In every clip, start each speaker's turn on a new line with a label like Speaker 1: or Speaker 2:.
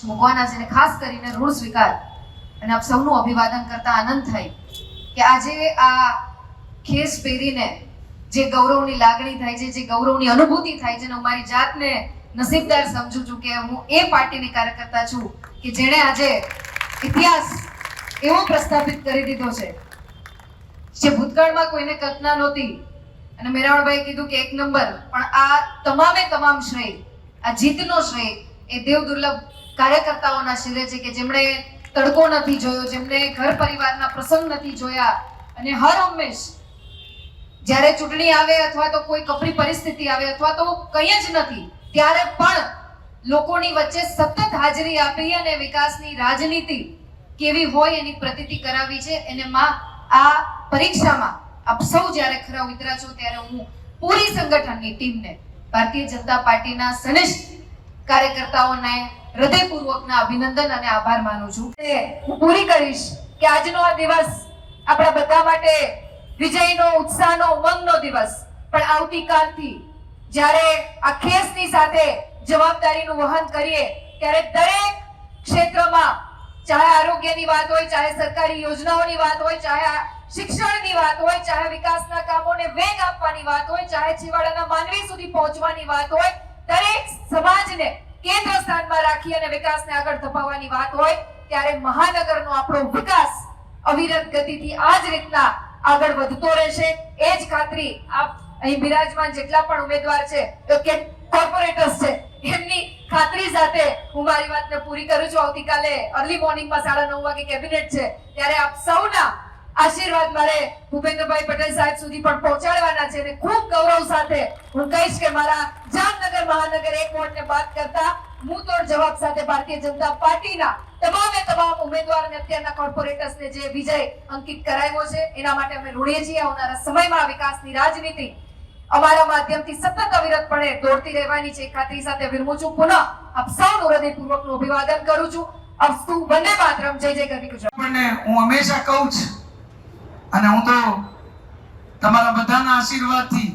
Speaker 1: મૂકવાના છે અને ખાસ કરીને ઋણ સ્વીકાર અને આપ સૌનું અભિવાદન કરતા આનંદ થાય કે આજે આ ખેસ પહેરીને જે ગૌરવની લાગણી થાય છે, જે ગૌરવની અનુભૂતિ થાય છે, ને હું મારી જાતને નસીબદાર સમજુ છું કે હું એ પાર્ટીની કાર્યકર્તા છું કે જેણે આજે ઇતિહાસ એવો પ્રસ્થાપિત કરી દીધો છે જે ભૂતકાળમાં કોઈને કલ્પના નહોતી. અને મેરાવણભાઈ કીધું કે 1 નંબર, પણ આ તમામ શ્રેય, આ જીતનો શ્રેય એ દેવ દુર્લભ કાર્યકર્તાઓના શિરે છે કે જેમણે તડકો નથી જોયો, જેમણે ઘર પરિવારના પ્રસંગ નથી જોયા અને હર હંમેશ જ્યારે ચૂંટણી આવે અથવા તો કોઈ કપરી પરિસ્થિતિ આવે અથવા તો કંઈ જ નથી ત્યારે પણ લોકોની વચ્ચે સતત હાજરી આપી અને વિકાસની રાજનીતિ કેવી હોય એની પ્રતીતિ કરાવી છે. એને માં આ પરીક્ષામાં આપ સૌ જ્યારે ખરા ઉતર્યા છો ત્યારે હું પૂરી સંગઠનની ટીમને, ભારતીય જનતા પાર્ટીના સનિષ્ઠ કાર્યકર્તાઓને હૃદયપૂર્વકના અભિનંદન અને આભાર માનું છું. હું પૂરી કરીશ કે આજનો આ દિવસ આપણા બધા માટે વિજયનો, ઉત્સાહનો, ઉમંગનો દિવસ, પણ આવતીકાલથી જ્યારે આ ખેસની સાથે જવાબદારીનું વહન કરીએ ત્યારે દરેક ક્ષેત્રમાં, ચાહે આરોગ્યની વાત હોય, ચાહે સરકારી યોજનાઓની વાત હોય, ચાહે શિક્ષણની વાત હોય, ચાહે વિકાસના કામોને વેગ આપવાની વાત હોય, ચાહે છેવાડાના માનવી સુધી પહોંચવાની વાત હોય, દરેક સમાજને કેન્દ્ર સ્થાનમાં રાખી અને વિકાસને આગળ ધપાવવાની વાત હોય ત્યારે મહાનગરનો આપણો વિકાસ અવિરત ગતિથી આ જ રીતના આગળ વધતો રહેશે. એ જ ખાતરી આપ અહીં બિરાજમાન જેટલા પણ ઉમેદવાર છે કે કોર્પોરેટર્સ છે એમની ખાતરી સાથે હું મારી વાતને પૂરી કરું છું. આવતીકાલે અર્લી મોર્નિંગમાં 9:30 વાગે કેબિનેટ છે ત્યારે આપ સૌના આશીર્વાદ મારે ભૂપેન્દ્રભાઈ પટેલ સાહેબ સુધી પણ પહોંચાડવાના છે અને ખૂબ ગૌરવ સાથે હું કહીશ કે મારા જામનગર મહાનગર 1 વોર્ડને બાદ કરતા મુંહતોડ જવાબ સાથે ભારતીય જનતા પાર્ટીના તમામ ઉમેદવાર અને અત્યારના કોર્પોરેટર્સને જે વિજય અંકિત કરાવ્યો છે એના માટે અમે ઋણી છીએ. આવનારા સમયમાં વિકાસની રાજનીતિ અમારા માધ્યમથી સતત અવિરતપણે દોડતી રહેવાની છે ખાતરી સાથે વિરમું છું. પુનઃ આપ સૌનું હૃદયપૂર્વકનું અભિવાદન કરું છું. અસ્તુ વંદે માતરમ, જય જય ગરવી ગુજરાત.
Speaker 2: હું હંમેશા કહું છું અને હું તો તમારા બધાના આશીર્વાદથી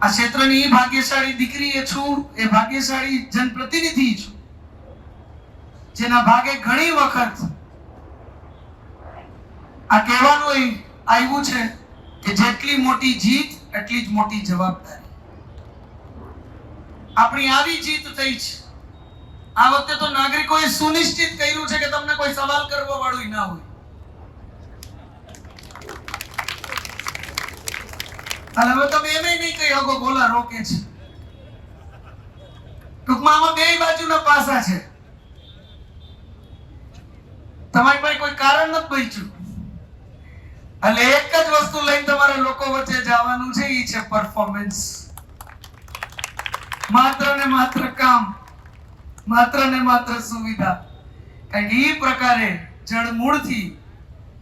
Speaker 2: આ ક્ષેત્રની ભાગ્યશાળી દીકરી છું, એ ભાગ્યશાળી જનપ્રતિનિધિ છું જેના ભાગે ઘણી વખત આ કહેવાનું આવ્યું છે કે જેટલી મોટી જીત એટલી જ મોટી જવાબદારી. આપણી આવી જીત થઈ છે. આ વખતે તો નાગરિકોએ સુનિશ્ચિત કર્યું છે કે તમને કોઈ સવાલ કરવા વાળું ના હોય. અને હવે તમે એમ નહીં કહી શકો બોલા રોકે છે. ટૂંકમાં આમાં બે બાજુના પાસા છે. તમારી પાસે કોઈ કારણ નથી બચ્યું એટલે એક જ વસ્તુ લઈને તમારે લોકો વચ્ચે જવાનું છે, એ છે પરફોર્મન્સ. માત્ર ને માત્ર કામ, માત્ર ને માત્ર સુવિધા. કારણ કે એ પ્રકારે જડમૂળથી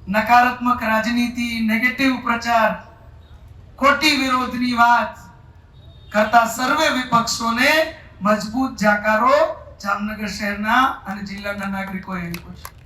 Speaker 2: નકારાત્મક રાજનીતિ, નેગેટિવ પ્રચાર, ખોટી વિરોધની વાત કરતા સર્વે વિપક્ષોને મજબૂત જાકારો જામનગર શહેરના અને જિલ્લાના નાગરિકોએ આપ્યો છે.